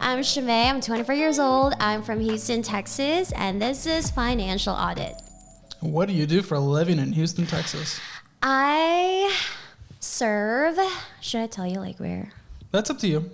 I'm Shimei. I'm 24 years old. I'm from Houston, Texas, and this is Financial Audit. What do you do for a living in Houston, Texas? I serve. Should I tell you like where? That's up to you.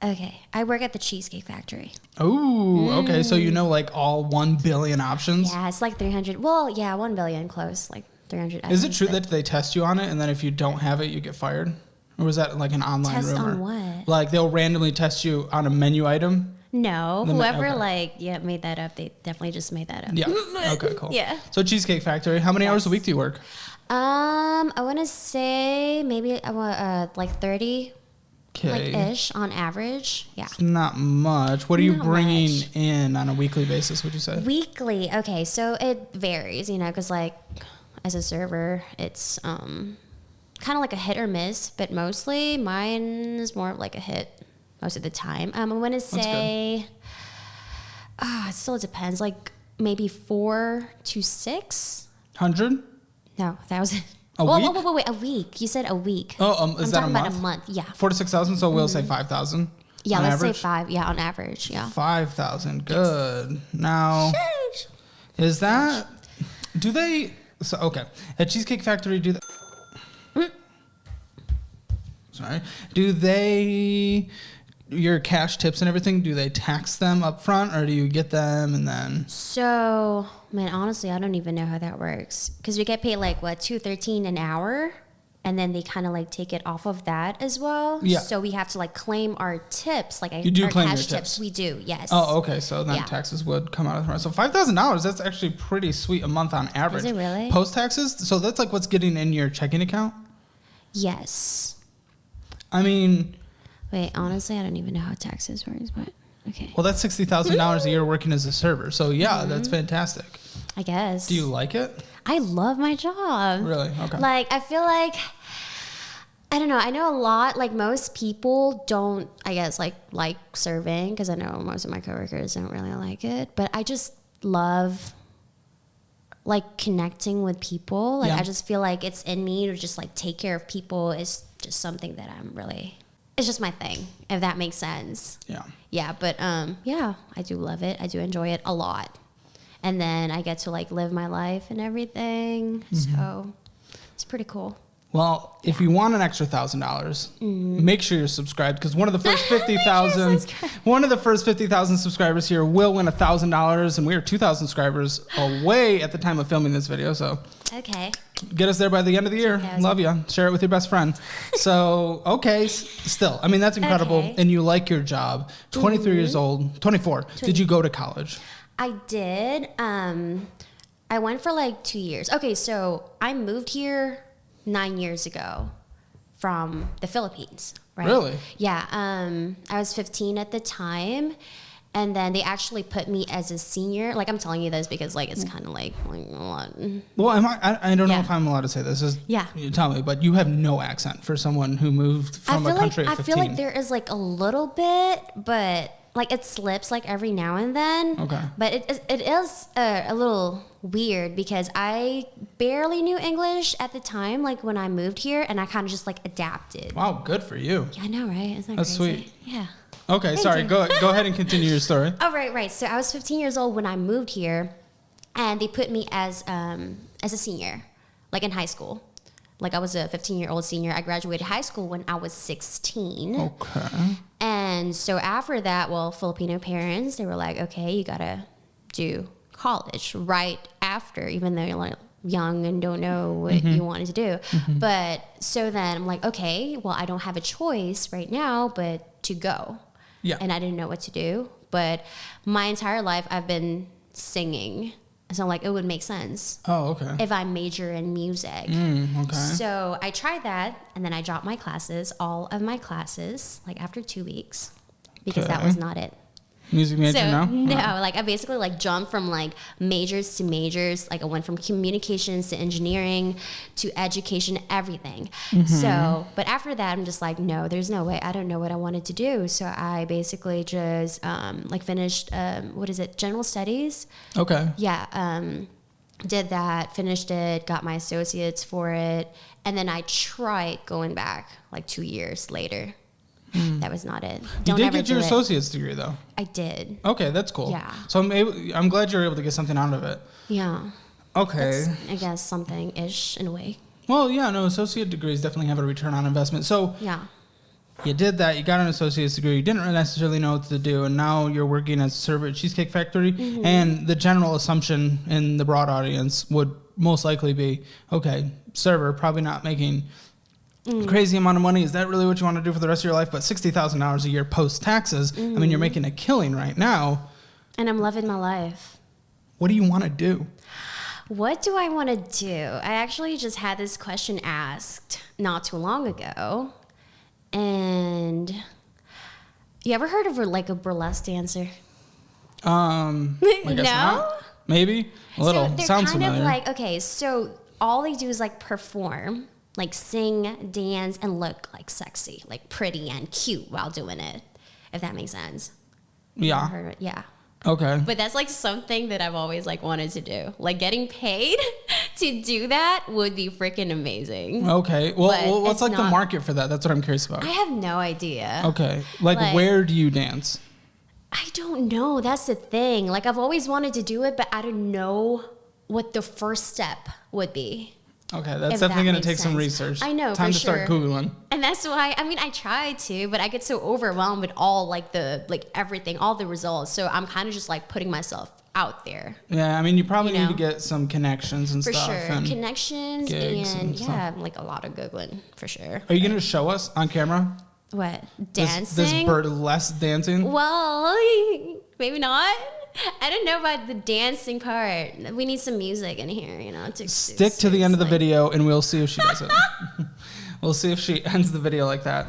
Okay. I work at the Cheesecake Factory. Oh, okay. So you know like all 1 billion options? Yeah, it's like 300. Well, yeah, 1 billion close, like 300. Is it true that they test you on it and then if you don't have it, you get fired? Or was that like an online test rumor? On what? Like they'll randomly test you on a menu item? No, whoever okay. made that up, they definitely just made that up. Yeah. Okay, cool. Yeah. So Cheesecake Factory, how many hours a week do you work? I want to say maybe like 30. Okay. Like-ish on average. Yeah. It's not much. What are you Not bringing much. in on a weekly basis, would you say? Weekly. Okay, so it varies, because like as a server, it's kind of like a hit or miss, but mostly mine is more of like a hit most of the time. I want to say, it still depends, like maybe 4 to 6. 100? No, 1,000. Week? A week. You said a week. Oh, is that a month? I'm talking about a month. Yeah. 4,000 to 6,000. So we'll say 5,000. Yeah, on let's average? say 5. Yeah, on average. Yeah. 5,000. Good. Yes. Now, is that? Do they? So okay, at Cheesecake Factory, do they? Sorry. Do they? Your cash tips and everything, do they tax them up front or do you get them and then? So, man, honestly, I don't even know how that works. Because we get paid like, what, $2.13 an hour? And then they kind of like take it off of that as well. Yeah. So we have to like claim our tips. Like you do our claim cash your tips. We do, yes. Oh, okay. So then taxes would come out of the rest. So $5,000, that's actually pretty sweet a month on average. Is it really? Post taxes? So that's like what's getting in your checking account? Yes. I mean... Wait, honestly, I don't even know how taxes works, but okay. Well, that's $60,000 a year working as a server. So yeah, that's fantastic. I guess. Do you like it? I love my job. Really? Okay. Like, I feel like, I don't know. I know a lot, like most people don't, I guess, like serving, because I know most of my coworkers don't really like it. But I just love like connecting with people. Like I just feel like it's in me to just like take care of people. It's just something that I'm really... It's just my thing, if that makes sense. Yeah. Yeah, but yeah, I do love it. I do enjoy it a lot. And then I get to like live my life and everything. So it's pretty cool. Well, if you want an extra $1,000, make sure you're subscribed because one of the first 50,000 subscribers here will win $1,000, and we are 2,000 subscribers away at the time of filming this video. So okay, get us there by the end of the year. 2,000. Love you. Share it with your best friend. So okay, still, I mean that's incredible, and you like your job. 23 years old, 24. Did you go to college? I did. I went for like 2 years. Okay, so I moved here 9 years ago from the Philippines, right? Really? Yeah. I was 15 at the time, and then they actually put me as a senior. Like, I'm telling you this because like it's kind of like a lot. Well, I don't know if I'm allowed to say this. You tell me, but you have no accent for someone who moved from a country at 15. I feel like there is like a little bit, but like it slips like every now and then. Okay. But it is a little weird because I barely knew English at the time, like when I moved here, and I kind of just like adapted. Wow, good for you. Yeah, I know, right? Isn't that That's crazy? sweet. Yeah. Okay, sorry. Go ahead and continue your story. Oh, right. So I was 15 years old when I moved here, and they put me as a senior, like in high school. Like I was a 15-year-old senior. I graduated high school when I was 16. Okay. And so after that, well, Filipino parents, they were like, okay, you gotta do college right after, even though you're like young and don't know what you wanted to do. But so then I'm like, okay, well, I don't have a choice right now but to go. Yeah. And I didn't know what to do. But my entire life I've been singing. So like it would make sense. Oh, okay. If I major in music. Okay. So I tried that, and then I dropped my classes, all of my classes, like after 2 weeks, because that was not it. Music major now? No, like I basically like jumped from like majors to majors. Like I went from communications to engineering to education, everything. So, but after that, I'm just like, no, there's no way. I don't know what I wanted to do. So I basically just like finished, general studies. Okay. Yeah. Did that, finished it, got my associates for it. And then I tried going back like 2 years later. That was not it. You did get your associate's degree, though. I did. Okay, that's cool. Yeah. So I'm glad you're able to get something out of it. Yeah. Okay. That's, I guess, something-ish in a way. Well, yeah, no, associate degrees definitely have a return on investment. So yeah. You did that. You got an associate's degree. You didn't necessarily know what to do, and now you're working as a server at Cheesecake Factory. Mm-hmm. And the general assumption in the broad audience would most likely be, okay, server, probably not making crazy amount of money. Is that really what you want to do for the rest of your life? But $60,000 a year post taxes. I mean, you're making a killing right now. And I'm loving my life. What do you want to do? What do I want to do? I actually just had this question asked not too long ago. And you ever heard of like a burlesque dancer? I guess not. Maybe a little. So they're Sounds kind familiar. of like, okay, so all they do is like perform, like sing, dance, and look like sexy, like pretty and cute while doing it. If that makes sense. Yeah. Heard it? Yeah. Okay. But that's like something that I've always like wanted to do. Like getting paid to do that would be freaking amazing. Okay. Well, what's like the market for that? That's what I'm curious about. I have no idea. Okay. Like where do you dance? I don't know. That's the thing. Like I've always wanted to do it, but I don't know what the first step would be. Okay, that's definitely going to take some research. I know, Time to start Googling. And that's why, I mean, I try to, but I get so overwhelmed with all like everything, all the results. So I'm kind of just like putting myself out there. Yeah, I mean, you probably need to get some connections and stuff. For sure. And connections and yeah, like a lot of Googling, for sure. Are you going to show us on camera? What? Dancing? This burlesque dancing? Well, maybe not. I don't know about the dancing part. We need some music in here, you know. Stick to the end of the video and we'll see if she does it. We'll see if she ends the video like that.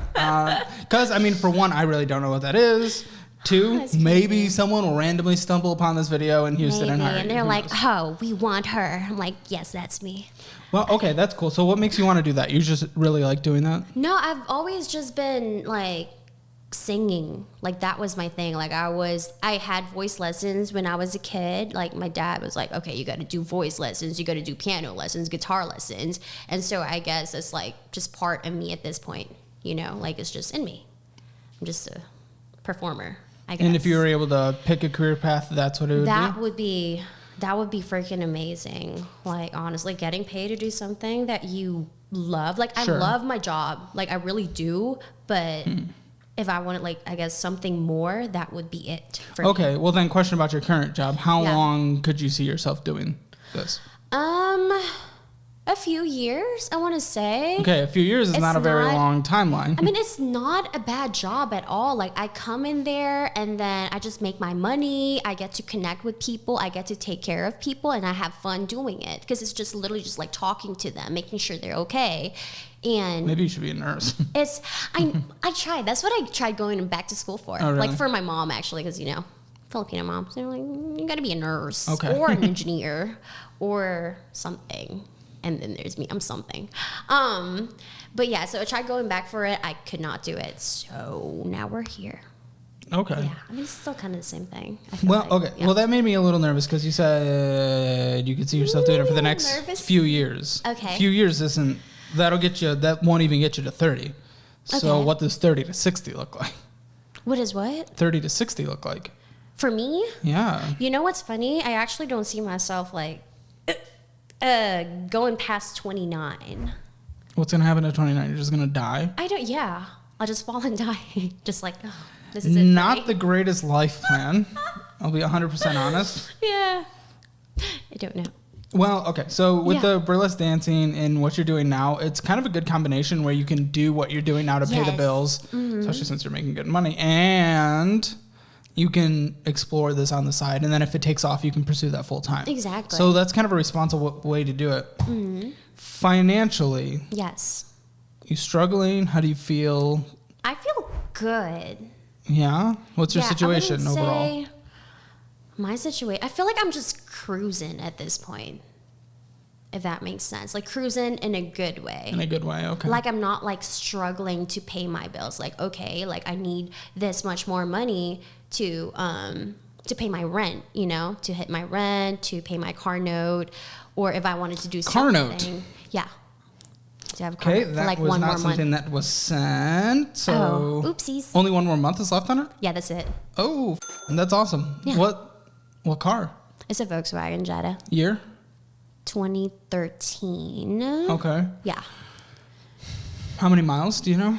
Because, I mean, for one, I really don't know what that is. Two, maybe someone will randomly stumble upon this video in Houston and hire you. And they're like, oh, we want her. I'm like, yes, that's me. Well, okay, that's cool. So what makes you want to do that? You just really like doing that? No, I've always just been like singing. Like that was my thing. Like I had voice lessons when I was a kid. Like my dad was like, okay, you got to do voice lessons, you got to do piano lessons, guitar lessons. And so I guess it's like just part of me at this point, you know, like it's just in me. I'm just a performer, I guess. And if you were able to pick a career path, that's what it would be? That would be freaking amazing. Like honestly, getting paid to do something that you love. Like I love my job. Like I really do, but if I wanted, like, I guess something more, that would be it for me. Okay, well then, question about your current job. How long could you see yourself doing this? A few years, I want to say. Okay, a few years is not a very long timeline. I mean, it's not a bad job at all. Like, I come in there and then I just make my money. I get to connect with people. I get to take care of people and I have fun doing it because it's just literally just like talking to them, making sure they're okay. And maybe you should be a nurse. I tried. That's what I tried going back to school for. Oh, really? Like for my mom, actually, because, you know, Filipino moms, they're like, you got to be a nurse or an engineer or something. And then there's me, I'm something. But yeah, so I tried going back for it. I could not do it. So now we're here. Okay. Yeah, I mean, it's still kind of the same thing. Well, okay. Yeah. Well, that made me a little nervous because you said you could see yourself doing it for the next few years. Okay. Few years that won't even get you to 30. So what does 30 to 60 look like? What is what? 30 to 60 look like? For me? Yeah. You know what's funny? I actually don't see myself like going past 29. What's going to happen at 29? You're just going to die? I'll just fall and die. Just like, oh, this is it. Not the greatest life plan. I'll be 100% honest. Yeah. I don't know. Well, okay. So with the burlesque dancing and what you're doing now, it's kind of a good combination where you can do what you're doing now to pay the bills, especially since you're making good money, and you can explore this on the side. And then if it takes off, you can pursue that full time. Exactly. So that's kind of a responsible way to do it. Mm-hmm. Financially. Yes. You struggling? How do you feel? I feel good. Yeah? What's your situation overall? My situation, I feel like I'm just cruising at this point, if that makes sense. Like cruising in a good way. In a good way, okay. Like I'm not like struggling to pay my bills. Like, okay, like I need this much more money to pay my rent, you know, to hit my rent, to pay my car note, or if I wanted to do something. Car note? Yeah. So I have Okay, for that like was one not more something month. that was sent. So Oopsies. only one more month is left on it? Yeah, that's it. Oh, that's awesome. Yeah. What car? It's a Volkswagen Jetta. Year? 2013. Okay. Yeah. How many miles do you know?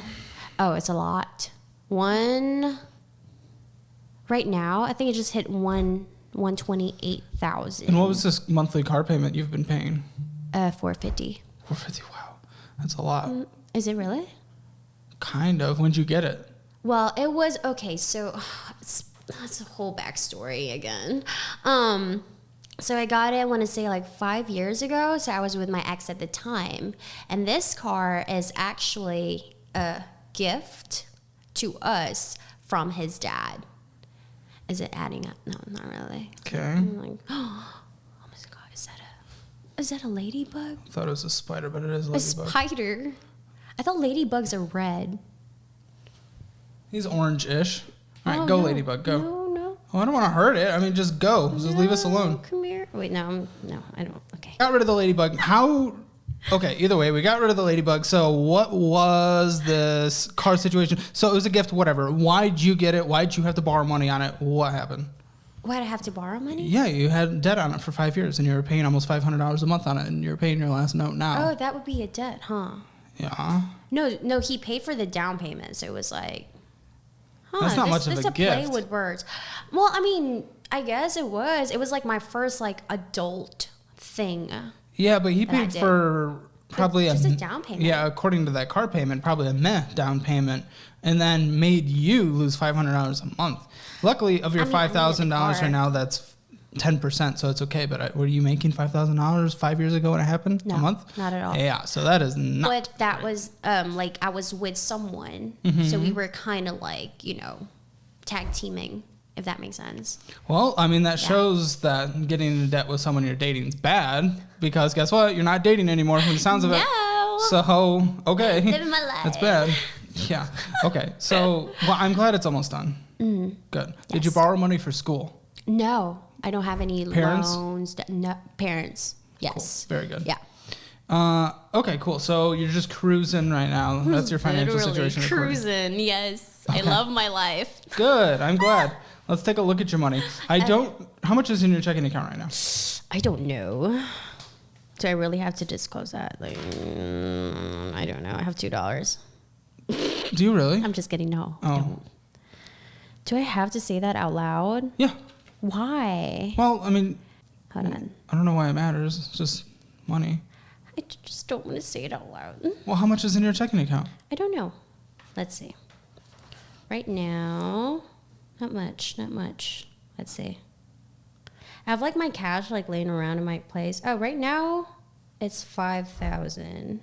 Oh, it's a lot. Right now, I think it just hit 128,000. And what was this monthly car payment you've been paying? $450. $450. Wow, that's a lot. Is it really? Kind of. When'd you get it? Well, it was okay. So that's a whole backstory again. So I got it, I want to say like 5 years ago. So I was with my ex at the time. And this car is actually a gift to us from his dad. Is it adding up? No, not really. Okay. I'm like, oh my God, is that a ladybug? I thought it was a spider, but it is a A ladybug. spider? I thought ladybugs are red. He's orange-ish. All right, Oh, go no. ladybug, go. No. Oh, I don't want to hurt it. I mean, just go. Just leave us alone. Come here. Wait, no, I don't. Okay. Got rid of the ladybug. Okay, either way, we got rid of the ladybug. So what was this car situation? So it was a gift, whatever. Why'd you get it? Why'd you have to borrow money on it? What happened? Why'd I have to borrow money? Yeah, you had debt on it for 5 years, and you were paying almost $500 a month on it, and you're paying your last note now. Oh, that would be a debt, huh? Yeah. No, he paid for the down payment, so it was like, That's not much of a gift. Play with words. Well, I mean, I guess it was. It was like my first like adult thing. Yeah, but he that I paid did. for probably Just a down payment. Yeah, according to that car payment, probably a meh down payment, and then made you lose $500 a month. Luckily, of your $5,000 right now, that's 10%, so it's okay. But were you making $5,000 5 years ago when it happened? No, a month? not at all. Yeah, so that is not. But that was like I was with someone, so we were kind of like tag teaming, if that makes sense. Well, I mean, that shows that getting into debt with someone you're dating is bad, because guess what? You're not dating anymore from the sounds of it. No. So, okay. Living my life. That's bad. Yeah. Okay. So, well, I'm glad it's almost done. Good. Did you borrow money for school? No, I don't have any Parents? loans. No, parents. Yes. Cool. Very good. Yeah. Okay, cool. So you're just cruising right now. That's your financial Literally situation. according- cruising. Yes. I love my life. Good. I'm glad. Let's take a look at your money. How much is in your checking account right now? I don't know. Do I really have to disclose that? Like, I don't know. I have $2. Do you really? I'm just kidding. No. I Oh. don't. Do I have to say that out loud? Yeah. Why? Well, I mean, Hold on. I don't know why it matters. It's just money. I just don't want to say it out loud. Well, how much is in your checking account? I don't know. Let's see. Right now, not much. Let's see. I have like my cash like laying around in my place. Oh, right now it's 5,000.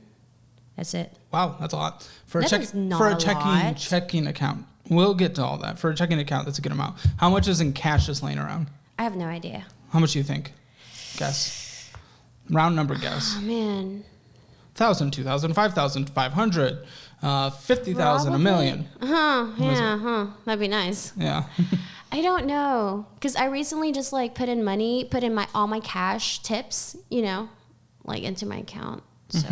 That's it. Wow, that's a lot for That a is not for a a lot. checking account. We'll get to all that. For a checking account, that's a good amount. How much is in cash just laying around? I have no idea. How much do you think? Guess. Round number guess. Oh man. 1,000, 2,000, 5,000, 500, 50,000, a million. That'd be nice. Yeah. I don't know, cause I recently just like put in all my cash tips, like into my account. So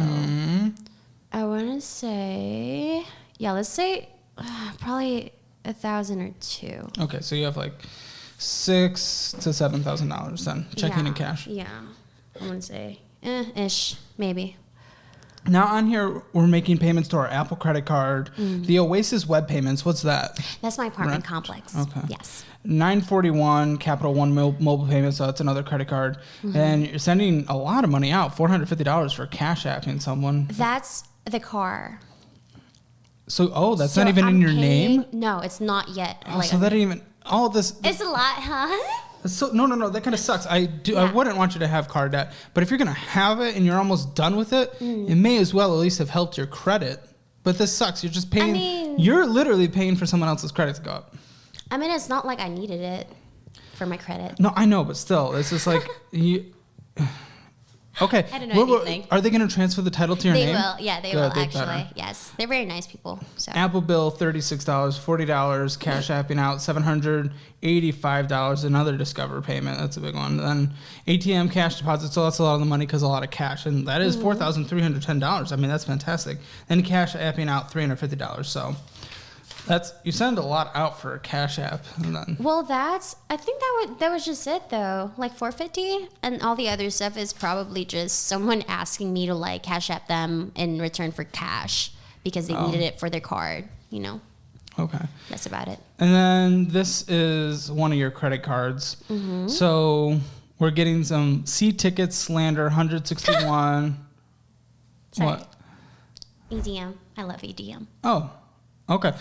I want to say, let's say probably 1,000 or 2. Okay, so you have like $6,000 to $7,000 then checking in cash. Yeah, I want to say ish, maybe. Now on here, we're making payments to our Apple credit card. The Oasis web payments, what's that? That's my apartment Rent? complex. Okay. Yes. 941 Capital One mobile payment, so that's another credit card. And you're sending a lot of money out, $450 for cash apping someone. That's the car. So, that's So not even I'm in your paying- name? No, it's not yet. Oh, so that ain't even, all this. It's a lot, huh? So no, that kind of sucks. I wouldn't want you to have car debt, but if you're gonna have it and you're almost done with it, it may as well at least have helped your credit. But this sucks. You're just paying. You're literally paying for someone else's credit to go up. I mean, it's not like I needed it for my credit. No, I know, but still, it's just like you. Okay. I don't know anything. Are they going to transfer the title to your name? They will. Yeah, they Good, will actually. Better. Yes. They're very nice people. So. Apple Bill, $36, $40, Cash Apping out, $785, another Discover payment. That's a big one. Then ATM cash deposit. So that's a lot of the money because a lot of cash. And that is $4,310. I mean, that's fantastic. And Cash Apping out, $350. So you send a lot out for a Cash App. And then, well, I think that was just it though, like $450, and all the other stuff is probably just someone asking me to like Cash App them in return for cash because they needed it for their card, you know. Okay. That's about it. And then this is one of your credit cards. Mm-hmm. So we're getting some C tickets, slander, 161. Sorry. What? EDM. I love EDM. Oh. Okay.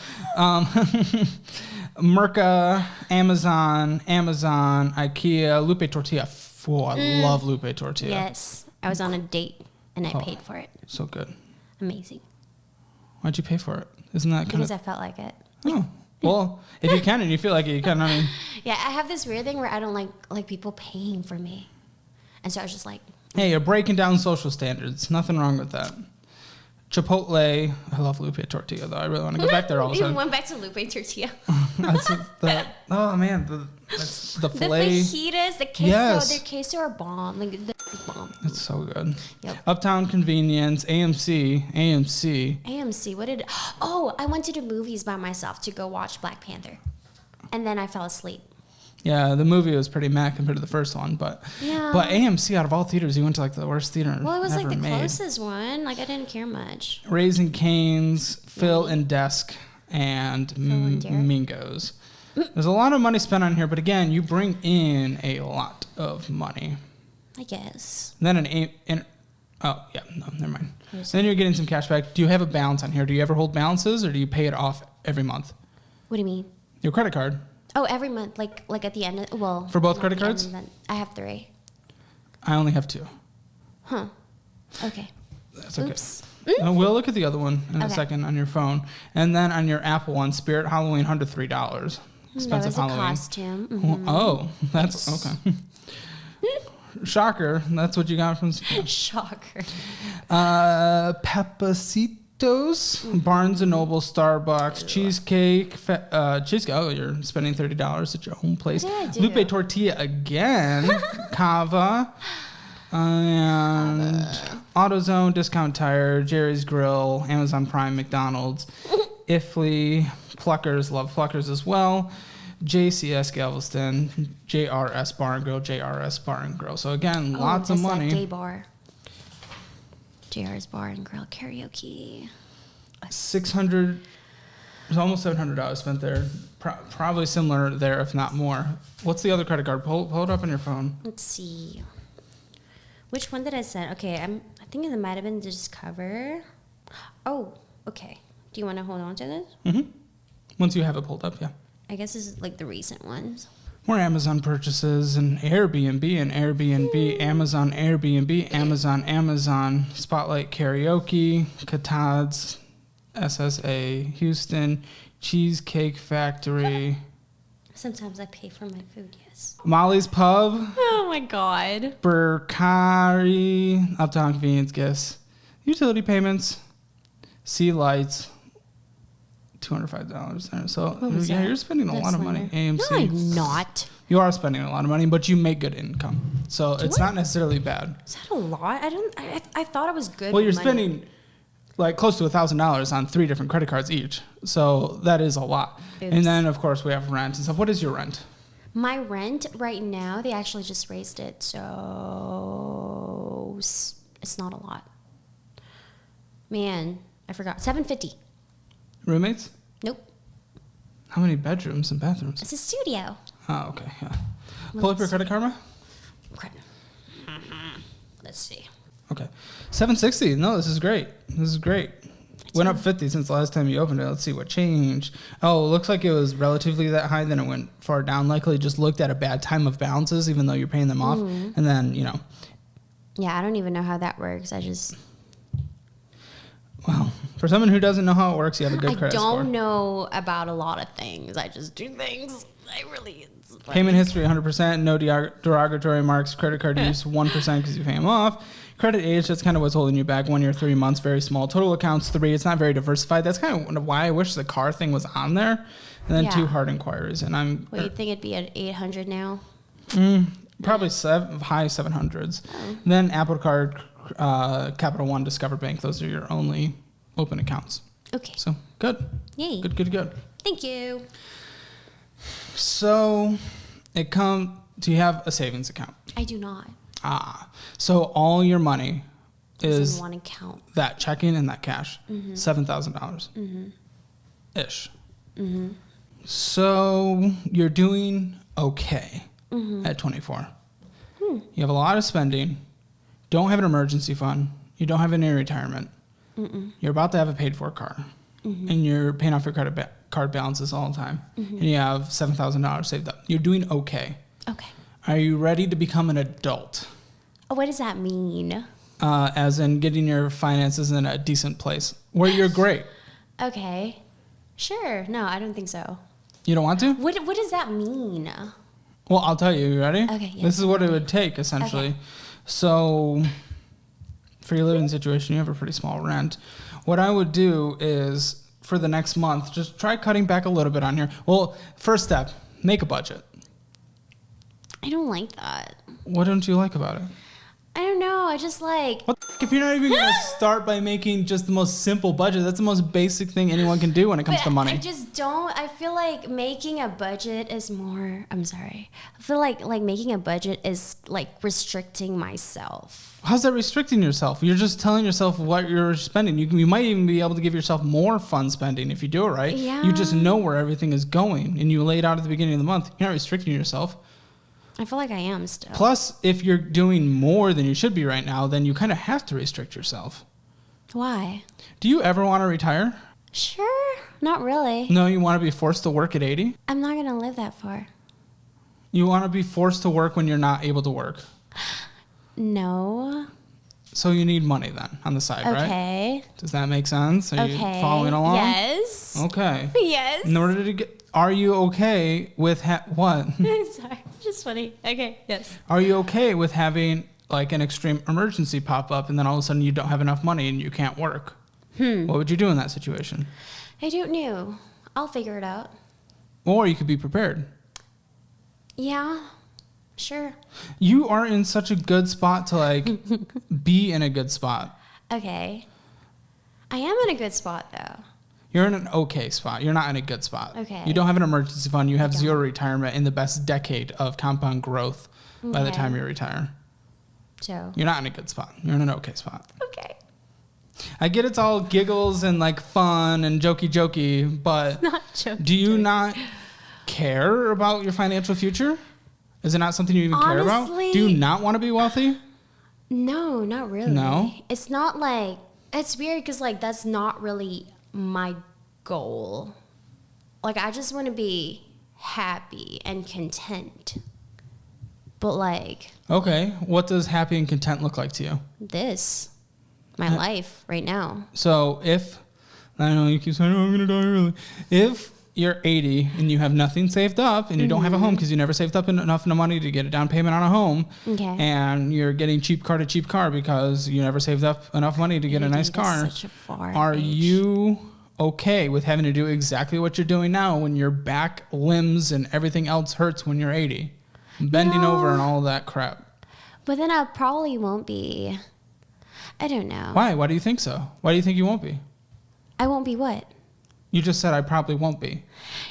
Merca, Amazon, IKEA, Lupe Tortilla. Oh, I love Lupe Tortilla. Yes. I was on a date and I paid for it. So good. Amazing. Why'd you pay for it? Isn't that kind because I felt like it. Oh. Well, if you can and you feel like it, you can. I mean. Yeah, I have this weird thing where I don't like people paying for me. And so I was just like. Hey, you're breaking down social standards. Nothing wrong with that. Chipotle. I love Lupe Tortilla, though. I really want to go back there all the time. You went back to Lupe Tortilla. That's the filet. The fajitas, the queso. Yes. Their queso are bomb. Like, the bomb. It's so good. Yep. Uptown Convenience, AMC. AMC. What did... Oh, I went to the movies by myself to go watch Black Panther. And then I fell asleep. Yeah, the movie was pretty meh compared to the first one, but AMC, out of all theaters, you went to like the worst theater. Well, it was like the made. closest one. Like I didn't care much. Raising Cane's, Phil and Desk, and Mingo's. There's a lot of money spent on here, but again, you bring in a lot of money. I guess. And then never mind. Then you're getting some cash back. Do you have a balance on here? Do you ever hold balances, or do you pay it off every month? What do you mean? Your credit card. Oh, every month, like at the end. For both credit cards? I have 3. I only have 2. Huh. Okay. That's okay. Oops. No, we'll look at the other one in a second on your phone, and then on your Apple one, Spirit Halloween, $103. Expensive that was Halloween. A costume. Mm-hmm. Oh, that's okay. Shocker. That's what you got from Shocker. Peppecitos, Barnes & Noble, Starbucks, Cheesecake. Cheesecake. Oh, you're spending $30 at your home place. Yeah, I do. Lupe Tortilla again. Cava. And AutoZone, Discount Tire, Jerry's Grill, Amazon Prime, McDonald's, Ifly, Pluckers, love Pluckers as well, JCS Galveston, JRS Bar and Grill. So again, lots of money. That gay bar. JR's Bar and Grill karaoke. $600, there's almost $700 spent there. Probably similar there, if not more. What's the other credit card? Pull it up on your phone. Let's see. Which one did I send? Okay, I think it might have been Discover. Oh, okay. Do you want to hold on to this? Mm-hmm. Once you have it pulled up, yeah. I guess this is like the recent ones. More Amazon purchases and Airbnb, Amazon Airbnb, Amazon, Spotlight Karaoke, Katad's, SSA, Houston, Cheesecake Factory. Sometimes I pay for my food, yes. Molly's Pub. Oh my God. Burkari, Uptown Convenience Gifts, utility payments, Sea Lights, $205 there. So yeah, you're spending a lot of money. AMC. No, I'm not. You are spending a lot of money, but you make good income. So it's not necessarily bad. Is that a lot? I thought it was good. Well, you're spending like close to $1,000 on 3 different credit cards each. So that is a lot. Oops. And then of course we have rent and stuff. What is your rent? My rent right now, they actually just raised it. So it's not a lot. Man, I forgot. $750. Roommates? Nope. How many bedrooms and bathrooms? It's a studio. Oh, okay. Yeah. Pull up your credit card. Let's see. Okay. $760. No, this is great. Went up 50 since the last time you opened it. Let's see what changed. Oh, it looks like it was relatively that high. Then it went far down. Likely just looked at a bad time of balances, even though you're paying them off. And then, Yeah, I don't even know how that works. Well, for someone who doesn't know how it works, you have a good credit score. I don't know about a lot of things. I just do things. Payment history 100%, no derogatory marks. Credit card use 1% because you pay them off. Credit age, that's kind of what's holding you back. 1 year, 3 months, very small. Total accounts 3. It's not very diversified. That's kind of why I wish the car thing was on there. And then 2 hard inquiries. And Well, you think it'd be at 800 now? Probably high 700s. Oh. Then Apple Card, Capital One, Discover Bank. Those are your only open accounts. Okay. So good. Yay. Good. Thank you. So do you have a savings account? I do not. So all your money is in one account. That checking and that cash. $7,000 ish. So you're doing okay at 24. You have a lot of spending. Don't have an emergency fund. You don't have any retirement. You're about to have a paid for car. And you're paying off your credit card balances all the time. And you have $7,000 saved up. You're doing okay. Okay. Are you ready to become an adult? What does that mean? As in getting your finances in a decent place where you're great. Okay. Sure. No, I don't think so. You don't want to? What does that mean? Well, I'll tell you. You ready? Okay. Yeah. This is what it would take, essentially. Okay. So for your living situation, you have a pretty small rent. What I would do is for the next month, just try cutting back a little bit on here. Well, first step, make a budget. I don't like that. What don't you like about it? I don't know. I just like... What the if you're not even going to start by making just the most simple budget? That's the most basic thing anyone can do when it comes to money. I just don't... I feel like making a budget is more... I'm sorry. I feel like making a budget is like restricting myself. How's that restricting yourself? You're just telling yourself what you're spending. You might even be able to give yourself more fun spending if you do it right. Yeah. You just know where everything is going and you lay it out at the beginning of the month. You're not restricting yourself. I feel like I am still. Plus, if you're doing more than you should be right now, then you kind of have to restrict yourself. Why? Do you ever want to retire? Sure. Not really. No, you want to be forced to work at 80? I'm not going to live that far. You want to be forced to work when you're not able to work? No. So you need money then on the side, right? Okay. Does that make sense? Are you following along? Yes. Okay. Yes. In order to get... Are you okay with... what? Sorry. Just funny. Okay. Yes. Are you okay with having like an extreme emergency pop up and then all of a sudden you don't have enough money and you can't work? What would you do in that situation? I don't know. I'll figure it out. Or you could be prepared. Yeah. Sure. You are in such a good spot to like be in a good spot. Okay. I am in a good spot though. You're in an okay spot. You're not in a good spot. Okay. You don't have an emergency fund. You have zero retirement in the best decade of compound growth by the time you retire. So. You're not in a good spot. You're in an okay spot. Okay. I get it's all giggles and like fun and jokey, but not jokey, do you not care about your financial future? Is it not something you even care about? Do you not want to be wealthy? No, not really. No? It's not like, it's weird because like that's not really my goal. Like I just want to be happy and content. But like... Okay. What does happy and content look like to you? My life right now. So if... I know you keep saying, oh, I'm going to die early. If you're 80 and you have nothing saved up and you don't have a home because you never saved up enough money to get a down payment on a home, and you're getting cheap car to cheap car because you never saved up enough money to get a nice car, are you okay with having to do exactly what you're doing now when your back, limbs, and everything else hurts when you're 80? Bending over and all that crap. But then I probably won't be. I don't know. Why? Why do you think so? Why do you think you won't be? I won't be what? You just said I probably won't be.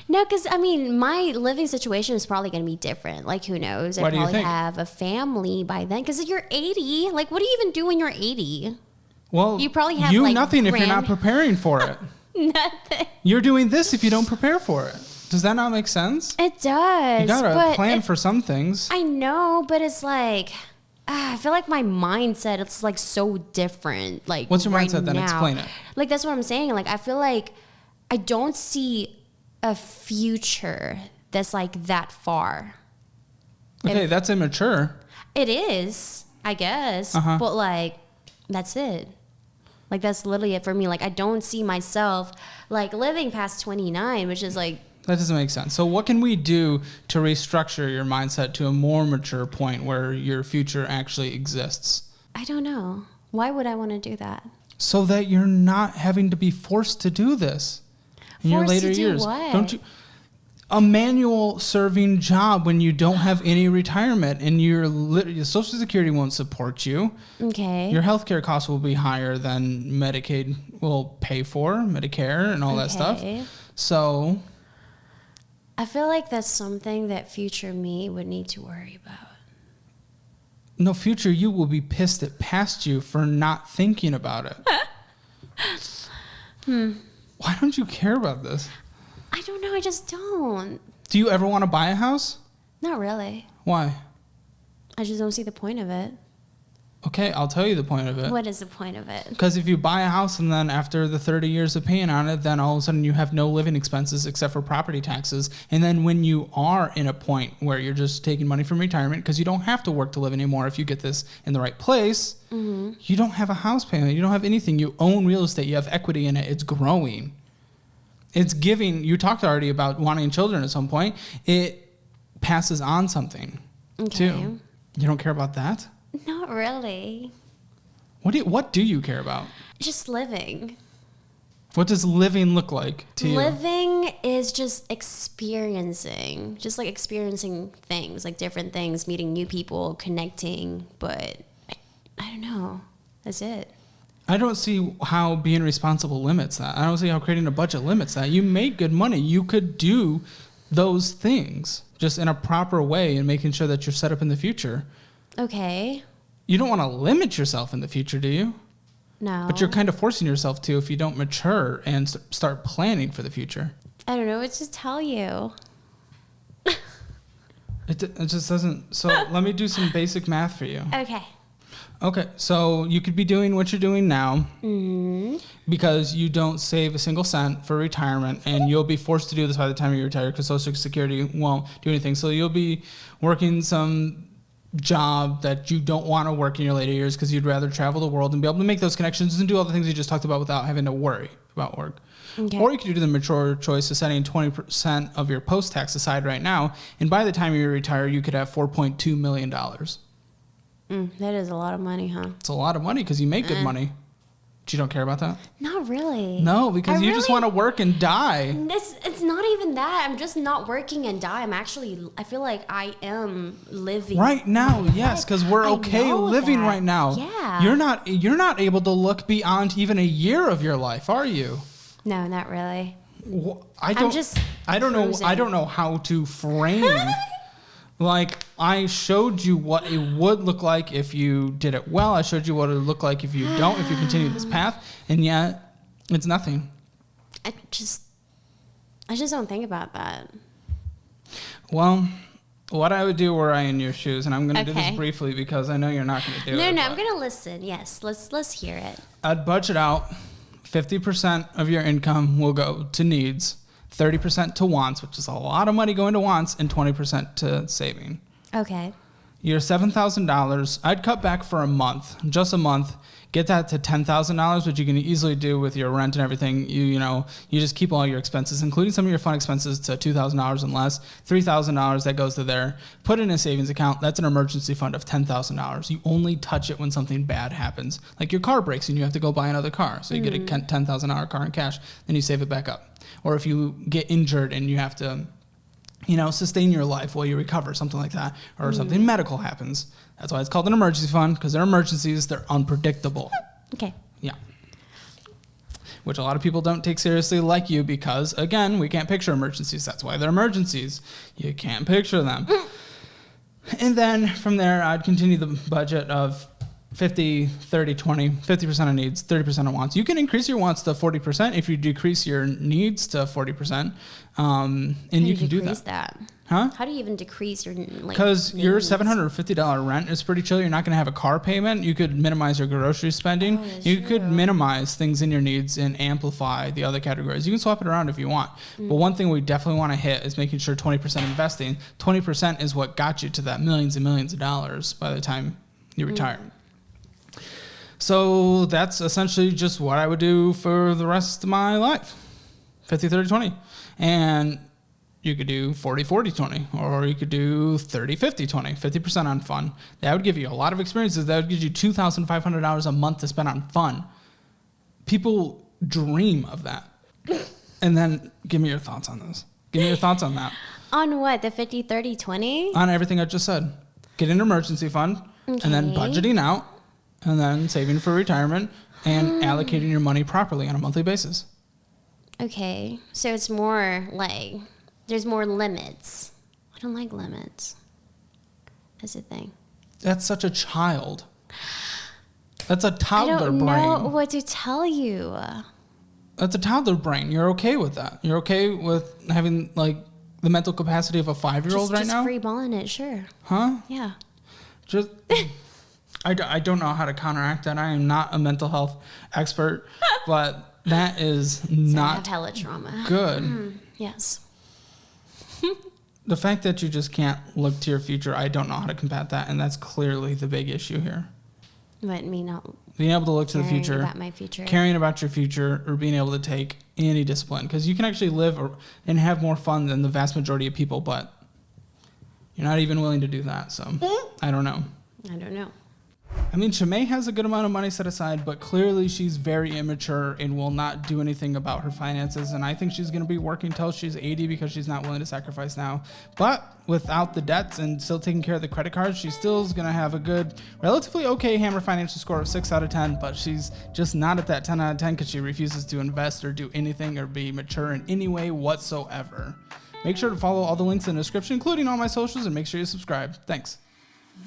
No, because, I mean, my living situation is probably going to be different. Like, who knows? Why I do you probably think? have a family by then. Because you're 80. Like, what do you even do when you're 80? Well, you probably have, like, nothing if you're not preparing for it. Nothing. You're doing this if you don't prepare for it. Does that not make sense? It does. You gotta plan for some things. I know, but it's like... I feel like my mindset, it's like so different. Like, what's your right mindset then? now. Explain it. Like, that's what I'm saying. Like, I feel like I don't see a future that's like that far. Okay, that's immature. It is, I guess. But like, that's it. Like, that's literally it for me. Like, I don't see myself like living past 29, which is like That doesn't make sense. So what can we do to restructure your mindset to a more mature point where your future actually exists? I don't know. Why would I want to do that? So that you're not having to be forced to do this in your later years. What? Don't you? A manual serving job when you don't have any retirement and your Social Security won't support you. Okay. Your healthcare costs will be higher than Medicaid will pay for, Medicare and all that stuff. So I feel like that's something that future me would need to worry about. No, future you will be pissed at past you for not thinking about it. Why don't you care about this? I don't know. I just don't. Do you ever want to buy a house? Not really. Why? I just don't see the point of it. Okay, I'll tell you the point of it. What is the point of it? Because if you buy a house and then after the 30 years of paying on it, then all of a sudden you have no living expenses except for property taxes. And then when you are in a point where you're just taking money from retirement because you don't have to work to live anymore if you get this in the right place, you don't have a house payment. You don't have anything. You own real estate. You have equity in it. It's growing. It's giving. You talked already about wanting children at some point. It passes on something too. You don't care about that? Not really. What do you care about? Just living. What does living look like to you? Living is just experiencing. Just like experiencing things, like different things, meeting new people, connecting. But I don't know. That's it. I don't see how being responsible limits that. I don't see how creating a budget limits that. You make good money. You could do those things just in a proper way and making sure that you're set up in the future. Okay. You don't want to limit yourself in the future, do you? No. But you're kind of forcing yourself to if you don't mature and start planning for the future. I don't know what to tell you. It just doesn't. So let me do some basic math for you. Okay. So you could be doing what you're doing now because you don't save a single cent for retirement, and you'll be forced to do this by the time you retire because Social Security won't do anything. So you'll be working some job that you don't want to work in your later years because you'd rather travel the world and be able to make those connections and do all the things you just talked about without having to worry about work. Okay. Or you could do the mature choice of setting 20% of your post-tax aside right now, and by the time you retire, you could have $4.2 million. That is a lot of money, huh? It's a lot of money because you make good money. But you don't care about that? Not really. No, because you just want to work and die. It's not even that. I'm just not working and die. I feel like I am living. Right now, yes, because we're okay living right now. Yeah. You're not able to look beyond even a year of your life, are you? No, not really. I don't know how to frame. Like, I showed you what it would look like if you did it well. I showed you what it would look like if you don't, if you continue this path. And yet, it's nothing. I just don't think about that. Well, what I would do were I in your shoes, and I'm going to do this briefly because I know you're not going to do it. No, I'm going to listen. Yes, let's hear it. I'd budget out 50% of your income will go to needs, 30% to wants, which is a lot of money going to wants, and 20% to saving. Okay. Your $7,000, I'd cut back for a month, just a month, get that to $10,000, which you can easily do with your rent and everything. You just keep all your expenses, including some of your fun expenses, to $2,000 and less. $3,000 that goes to there. Put it in a savings account. That's an emergency fund of $10,000. You only touch it when something bad happens, like your car breaks and you have to go buy another car. So you get a $10,000 car in cash, then you save it back up. Or if you get injured and you have to, sustain your life while you recover, something like that, or something medical happens. That's why it's called an emergency fund, because they're emergencies, they're unpredictable. Okay. Yeah. Which a lot of people don't take seriously like you because, again, we can't picture emergencies. That's why they're emergencies. You can't picture them. And then from there, I'd continue the budget of 50, 30, 20, 50% of needs, 30% of wants. You can increase your wants to 40% if you decrease your needs to 40%. And you can do that. Huh? How do you even decrease your because your $750 rent is pretty chill. You're not going to have a car payment. You could minimize your grocery spending. You could minimize things in your needs and amplify the other categories. You can swap it around if you want. But one thing we definitely want to hit is making sure 20% investing. 20% is what got you to that millions and millions of dollars by the time you retire. So that's essentially just what I would do for the rest of my life. 50, 30, 20. And You could do 40-40-20, or you could do 30-50-20, 50% on fun. That would give you a lot of experiences. That would give you $2,500 a month to spend on fun. People dream of that. And then give me your thoughts on this. Give me your thoughts on that. On what? The 50-30-20? On everything I just said. Get an emergency fund, and then budgeting out, and then saving for retirement, and allocating your money properly on a monthly basis. Okay. So it's more like there's more limits. I don't like limits. That's the thing. That's such a child. That's a toddler brain. I don't know what to tell you. That's a toddler brain. You're okay with that. You're okay with having like the mental capacity of a 5-year-old right now? Just free balling it, sure. Huh? Yeah. Just, I don't know how to counteract that. I am not a mental health expert, but that is not I have hella trauma. Good. Yes. The fact that you just can't look to your future, I don't know how to combat that, and that's clearly the big issue here. But me not being able to look to the future, about my future, caring about your future, or being able to take any discipline, because you can actually live and have more fun than the vast majority of people, but you're not even willing to do that. So I don't know. I don't know. I mean, Shimei has a good amount of money set aside, but clearly she's very immature and will not do anything about her finances. And I think she's going to be working till she's 80 because she's not willing to sacrifice now. But without the debts and still taking care of the credit cards, she still is going to have a good, relatively okay Hammer financial score of 6 out of 10. But she's just not at that 10 out of 10 because she refuses to invest or do anything or be mature in any way whatsoever. Make sure to follow all the links in the description, including all my socials, and make sure you subscribe. Thanks.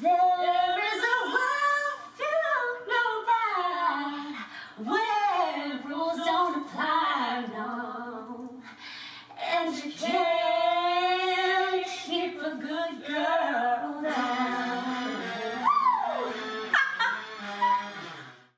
There is a world you don't know about, where rules don't apply, no, and you can't